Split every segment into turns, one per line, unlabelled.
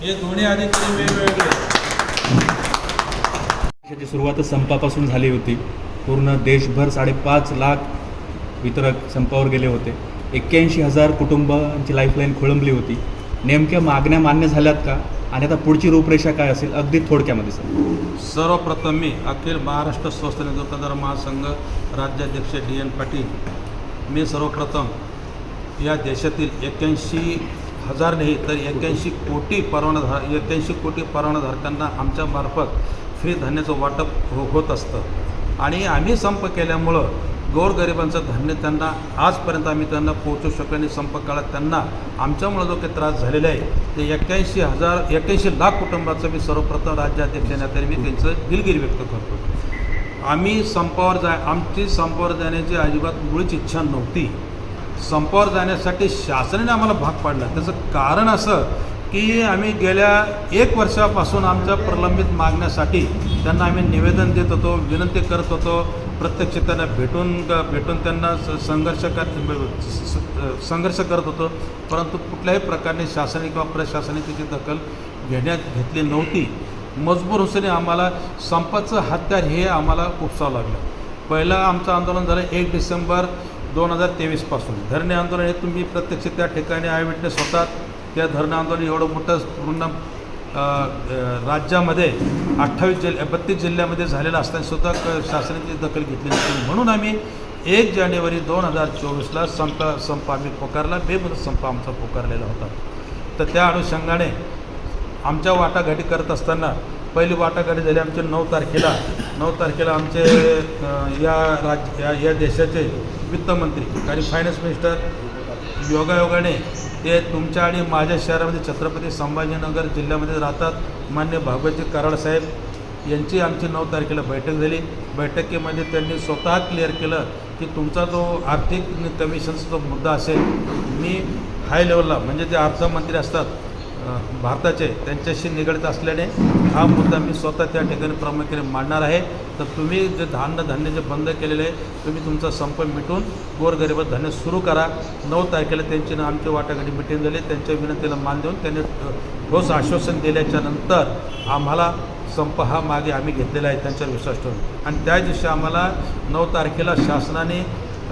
हे दोन्ही अधिकारी वेगवेगळे.
देशाची सुरुवातच संपापासून झाली होती. पूर्ण देशभर 5.5 लाख वितरक संपावर गेले होते. 81,000 कुटुंबांची लाईफलाईन खोळंबली होती. नेमक्या मागण्या मान्य झाल्यात का आणि आता पुढची रूपरेषा काय असेल अगदी थोडक्यामध्ये सर?
सर्वप्रथम मी अखिल महाराष्ट्र स्वस्त दुकानदार महासंघ राज्याध्यक्ष DN पाटील, मी सर्वप्रथम या देशातील 81,000 नाही तर 81 कोटी परवानाधारकांना आमच्यामार्फत फ्री धान्याचं वाटप होत असतं आणि आम्ही संप केल्यामुळं गोरगरिबांचं धान्य त्यांना आजपर्यंत आम्ही त्यांना पोहोचू शकलो आणि संप काळात त्यांना आमच्यामुळं जो काही त्रास झालेला आहे ते 81 लाख कुटुंबाचं मी सर्वप्रथम राज्याध्यक्षाने मी त्यांचं दिलगिरी व्यक्त करतो. आम्ही आमची संपावर जाण्याची अजिबात मुळीच इच्छा नव्हती. संपावर जाण्यासाठी शासनाने आम्हाला भाग पाडला. त्याचं कारण असं की आम्ही गेल्या 1 वर्षापासून आमच्या प्रलंबित मागण्यासाठी त्यांना आम्ही निवेदन देत होतो, विनंती करत होतो, प्रत्यक्ष त्यांना भेटून त्यांना संघर्ष करत होतो, परंतु कुठल्याही प्रकारे शासनाने किंवा प्रशासनाने त्याची दखल घेतली नव्हती. मजबूर हुसेने आम्हाला संपाचं हत्यार हे आम्हाला उपसावं लागलं. पहिलं आमचं आंदोलन झालं 1 डिसेंबर 2023 धरणे आंदोलन. हे तुम्ही प्रत्यक्ष त्या ठिकाणी आय विटनेस होतात. त्या धरणे आंदोलन एवढं मोठं पूर्ण राज्यामध्ये 32 जिल्ह्यामध्ये झालेलं असतानासुद्धा शासनाची दखल घेतली नव्हती. म्हणून आम्ही 1 जानेवारी 2024ला संप आम्ही पुकारला. बेमुदत संप आमचा पुकारलेला होता. तर त्या अनुषंगाने आमच्या वाटाघाटी करत असताना पहिली वाटाघाटी झाली आमचे 9 तारखेला आमचे या देशाचे वित्तमंत्री आणि फायनान्स मिनिस्टर योगायोगाने ते तुमच्या आणि माझ्या शहरामध्ये छत्रपती संभाजीनगर जिल्ह्यामध्ये राहतात. मान्य भागवतजी कराड साहेब यांची आमची 9 तारखेला बैठक झाली. बैठकीमध्ये त्यांनी स्वतः क्लिअर केलं की तुमचा जो आर्थिक कमिशनचा जो मुद्दा असेल, मी हाय लेवलला म्हणजे जे अर्थमंत्री असतात भारताचे त्यांच्याशी निगडीत असल्याने हा मुद्दा मी स्वतः त्या ठिकाणी प्रामुख्याने मांडणार आहे. तर तुम्ही जे धान्य जे बंद केलेले आहे तुम्ही तुमचा संप मिटून गोरगरिबात धान्य सुरू करा. 9 तारखेला त्यांची आमची वाटाघाटी मिटिंग झाली. त्यांच्या विनंतीला मान देऊन त्यांनी ठोस आश्वासन दिल्याच्या नंतर आम्हाला संप हा मागे आम्ही घेतलेला आहे त्यांच्यावर विश्वास ठेवून. आणि त्या दिवशी आम्हाला 9 तारखेला शासनाने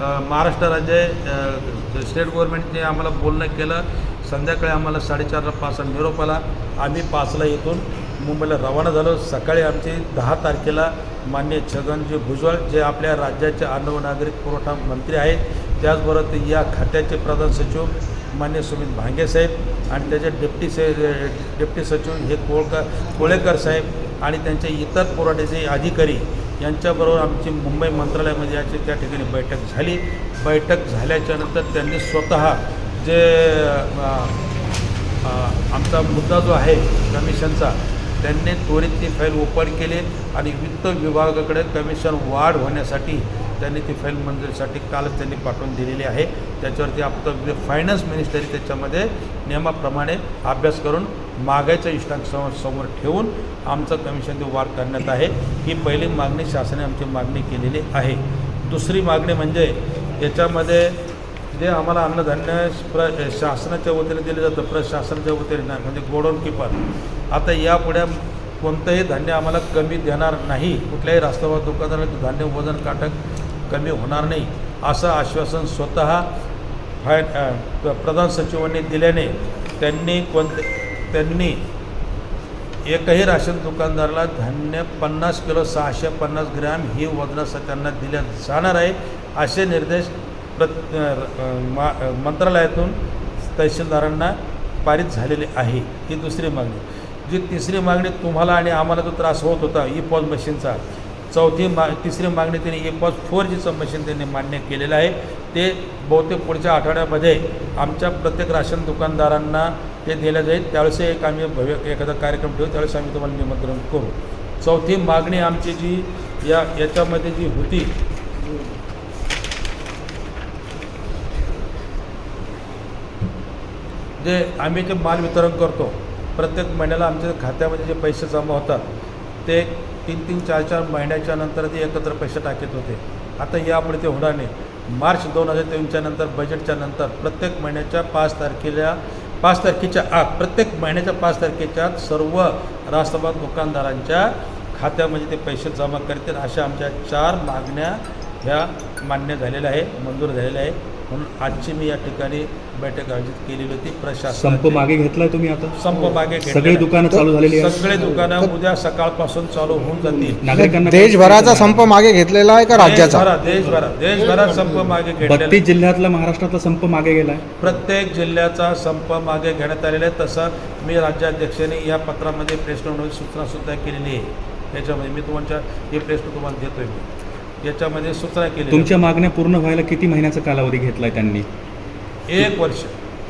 महाराष्ट्र राज्य स्टेट गव्हर्नमेंटने आम्हाला बोलणं केलं. संध्याकाळी आम्हाला 4:30ला 5ला निरोप आला. आम्ही 5ला इथून मुंबईला रवाना झालो. सकाळी आमचे 10 तारखेला माननीय छगनजी भुजबळ जे आपल्या राज्याचे अन्न व नागरिक पुरवठा मंत्री आहेत, त्याचबरोबर ते या खात्याचे प्रधान सचिव माननीय सुमित भांगे साहेब आणि त्याचे डेप्टी सचिव हे कोळेकर साहेब आणि त्यांचे इतर पुरवठ्याचे अधिकारी यांच्याबरोबर आमची मुंबई मंत्रालयामध्ये याची त्या ठिकाणी बैठक झाली. बैठक झाल्याच्यानंतर त्यांनी स्वतः जे आमचा मुद्दा जो आहे कमिशनचा त्यांनी त्वरित ती फाईल ओपन केली आणि वित्त विभागाकडे कमिशन वाढ होण्यासाठी त्यांनी ती फाईल मंजुरीसाठी कालच त्यांनी पाठवून दिलेली आहे. त्याच्यावरती आपलं फायनान्स मिनिस्टरी त्याच्यामध्ये नियमाप्रमाणे अभ्यास करून मागायचं इष्टांक समोर ठेवून आमचं कमिशन ते वाढ करण्यात आहे. ही पहिली मागणी शासनाने आमची मागणी केलेली आहे. दुसरी मागणी म्हणजे याच्यामध्ये जे आम्हाला अन्नधान्य शासनाच्या वतीने दिलं जातं प्रशासनाच्या वतीने नाही म्हणजे गोडाऊन किपर. आता यापुढे कोणतंही धान्य आम्हाला कमी देणार नाही. कुठल्याही रास्तावर दुकानदाराला धान्य वजन काटक कमी होणार नाही असं आश्वासन स्वतः प्रधान सचिवांनी दिल्याने त्यांनी एकही राशन दुकानदाराला धान्य 50 किलो 650 ग्रॅम ही वजनासाठी त्यांना दिल्या जाणार आहे असे निर्देश मंत्रालयातून तहसीलदारांना पारित झालेले आहे. ही दुसरी मागणी. जी तिसरी मागणी तुम्हाला आणि आम्हाला जो त्रास होत होता ई-पॉज मशीनचा, तिसरी मागणी त्यांनी ई-पॉज 4Gचं मशीन त्यांनी मान्य केलेलं आहे. ते बहुतेक पुढच्या आठवड्यामध्ये आमच्या प्रत्येक राशन दुकानदारांना ते दिलं जाईल. त्यावेळेस एक आम्ही एखादा कार्यक्रम ठेवू, त्यावेळेस आम्ही तुम्हाला निमंत्रण करू. चौथी मागणी आमची जी याच्यामध्ये जी होती जे आम्ही जे माल वितरण करतो प्रत्येक महिन्याला आमच्या खात्यामध्ये जे पैसे जमा होतात ते 3-3, 4-4 महिन्याच्या नंतर ते एकत्र पैसे टाकत होते. आता यापुढे ते होणार नाही. मार्च 2023च्या नंतर बजेटच्या नंतर प्रत्येक महिन्याच्या 5 तारखेला 5 तारखेच्या आत, प्रत्येक महिन्याच्या 5 तारखेच्या आत सर्व राष्ट्रवाद दुकानदारांच्या खात्यामध्ये ते पैसे जमा करतील, अशा आमच्या 4 मागण्या ह्या मान्य झालेल्या आहे, मंजूर झालेल्या आहे. म्हणून आजची मी या ठिकाणी बैठक आयोजित केलेली होती. प्रशासन
संप मागे घेतलाय तुम्ही आता?
संप मागे
सगळी
घेतलेला आहे.
दुकानं चालू झालेली आहेत.
सगळे दुकानं उद्या सकाळपासून चालू होऊन जातील.
नागरिकांना
देशभराचा संप मागे घेतलेला आहे का राज्याचा?
देशभरात संप मागे घेतलेला
32 जिल्ह्यातला महाराष्ट्रातला संप मागे गेलाय.
प्रत्येक जिल्ह्याचा संप मागे घेण्यात आलेला आहे. तसं मी राज्याध्यक्षांनी या पत्रामध्ये प्रेस नोटमध्ये सूचना सुद्धा केलेली आहे. याच्यामध्ये मी तुमच्या हे प्रेस नोट तुम्हाला देतोय. मी याच्यामध्ये सूचना केली.
तुमच्या मागण्या पूर्ण व्हायला किती महिन्याचा कालावधी घेतलाय त्यांनी?
1 वर्ष.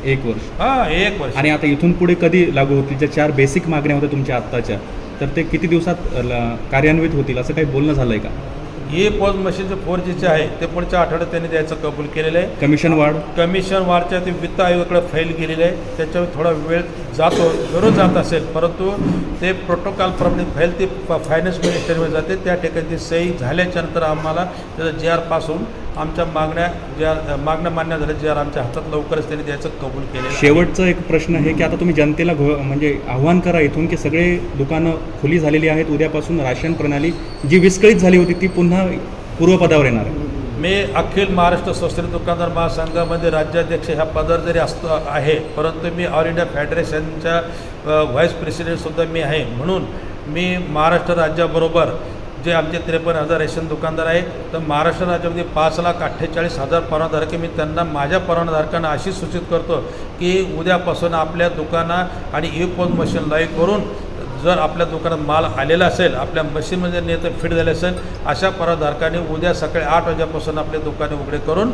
1 वर्ष.
हां, 1 वर्ष.
आणि आता इथून पुढे कधी लागू होतील? ज्या 4 बेसिक मागण्या होत्या तुमच्या आत्ताच्या, तर ते किती दिवसात कार्यान्वित होतील असं काही बोलणं झालंय का?
हे पोस्ट मशीन जे 4Gचे आहे ते पुढच्या आठवड्यात त्यांनी द्यायचं कबूल केलेलं आहे.
कमिशन वाढ
वाढच्या ते वित्त आयोगाकडे फाईल गेलेली आहे. त्याच्यावर थोडा वेळ जातो, जरूर जात असेल, परंतु ते प्रोटोकॉलप्रमाणे फाईल ती फायनान्स मिनिस्टरमध्ये जाते. त्या ठिकाणी ती सही झाल्याच्यानंतर आम्हाला त्याचं JR पास होऊन आमच्या मागण्या मान्य झाल्या. JR आमच्या हातात लवकरच त्यांनी द्यायचं कबूल केलेलं आहे.
शेवटचा एक प्रश्न आहे की आता तुम्ही जनतेला म्हणजे आव्हान करा इथून की सगळे दुकानं खुली झालेली आहेत. उद्यापासून राशन प्रणाली जी विस्कळीत झाली होती ती पुन्हा पूर्वपदावर येणार आहे.
मी अखिल महाराष्ट्र स्वस्त दुकानदार महासंघामध्ये राज्याध्यक्ष ह्या पदावर जरी असतो आहे, परंतु मी ऑल इंडिया फेडरेशनच्या व्हाईस प्रेसिडेंटसुद्धा मी आहे. म्हणून मी महाराष्ट्र राज्याबरोबर जे आमचे 53,000 रेशन दुकानदार आहेत, तर महाराष्ट्र राज्यामध्ये 5,48,000 परवानाधारक मी त्यांना माझ्या परवानाधारकांना अशी सूचित करतो की उद्यापासून आपल्या दुकाना आणि पोस्ट मशीन लाईव्ह करून जर आपल्या दुकानात माल आलेला असेल, आपल्या मशीनमध्ये नेतं फिट झाले असेल, अशा परवाधारकांनी उद्या सकाळी 8 वाजल्यापासून आपले दुकाने उघडे करून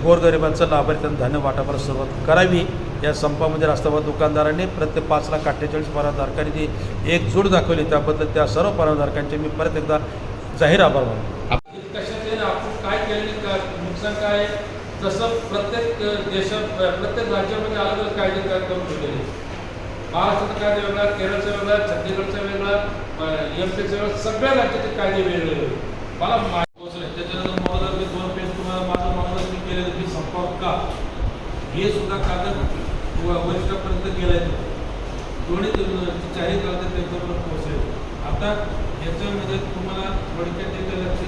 गोरगरिबांचं लाभार्थ्यांना धान्य वाटपाला सुरुवात करावी. या संपामध्ये राष्ट्रवाद दुकानदारांनी प्रत्येक 5,48,000 परवाधारकांनी जी एकजूट दाखवली त्याबद्दल त्या सर्व परवाधारकांचे मी परत एकदा जाहीर आभार मानतो. कशाने आपण काय केले, नुकसान काय, जसं प्रत्येक देशात प्रत्येक राज्यामध्ये अलग अलग कायदे करून ठेवलेले. महाराष्ट्राचा कायदा वेगळा, केरळचा वेगळा, छत्तीसगडचा वेगळा, MP चा वेगळा, सगळ्या राज्याचे कायदे वेगळे. मला त्याच्यानंतर मला मी 2 पेज तुम्हाला माझं मागणं मी केलेलं की संपर्क का हे सुद्धा कागद वरिष्ठापर्यंत गेलाय. दोन्ही 4ही कागद त्यांच्याबरोबर पोहोचले. आता याच्यामध्ये तुम्हाला थोडक्यात एक लक्ष